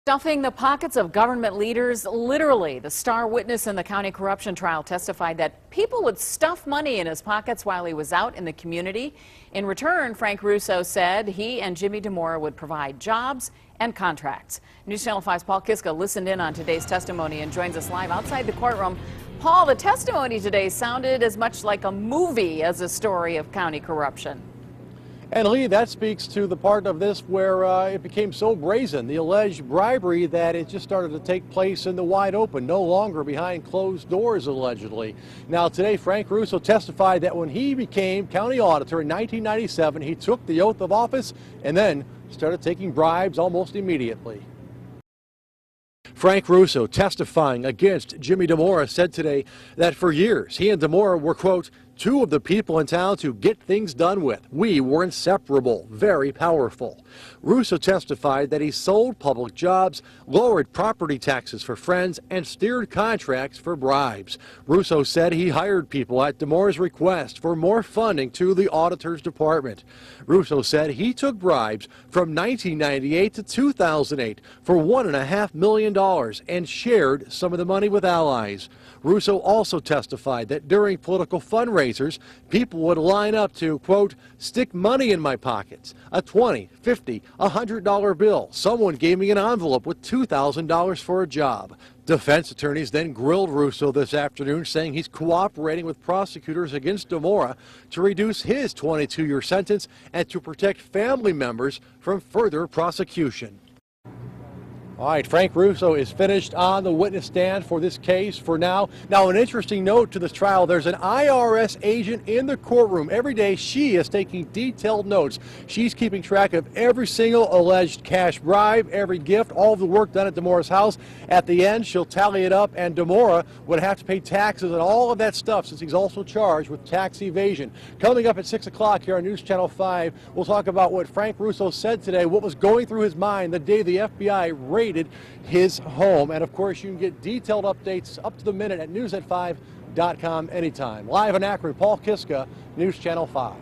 Stuffing the pockets of government leaders, literally. The star witness in the county corruption trial testified that people would stuff money in his pockets while he was out in the community. In return, Frank Russo said he and Jimmy DeMora would provide jobs and contracts. News Channel 5's Paul Kiska listened in on today's testimony and joins us live outside the courtroom. Paul, the testimony today sounded as much like a movie as a story of county corruption. And Lee, that speaks to the part of this where it became so brazen, the alleged bribery, that it just started to take place in the wide open, no longer behind closed doors, allegedly. Now, today, Frank Russo testified that when he became county auditor in 1997, he took the oath of office and then started taking bribes almost immediately. Frank Russo, testifying against Jimmy DeMora, said today that for years he and DeMora were, quote, two of the people in town to get things done with. We were inseparable, very powerful. Russo testified that he sold public jobs, lowered property taxes for friends, and steered contracts for bribes. Russo said he hired people at DeMora's request for more funding to the auditor's department. Russo said he took bribes from 1998 to 2008 for $1.5 million and shared some of the money with allies. Russo also testified that during political fundraisers, people would line up to, quote, stick money in my pockets, a $20, $50, $100 bill. Someone gave me an envelope with $2,000 for a job. Defense attorneys then grilled Russo this afternoon, saying he's cooperating with prosecutors against DeMora to reduce his 22-year sentence and to protect family members from further prosecution. All right, Frank Russo is finished on the witness stand for this case for now. Now, an interesting note to this trial, there's an IRS agent in the courtroom. Every day, she is taking detailed notes. She's keeping track of every single alleged cash bribe, every gift, all of the work done at DeMora's house. At the end, she'll tally it up, and DeMora would have to pay taxes and all of that stuff, since he's also charged with tax evasion. Coming up at 6 o'clock here on News Channel 5, we'll talk about what Frank Russo said today, what was going through his mind the day the FBI raided his home. And of course, you can get detailed updates up to the minute at newsat5.com anytime. Live in Akron, Paul Kiska, News Channel 5.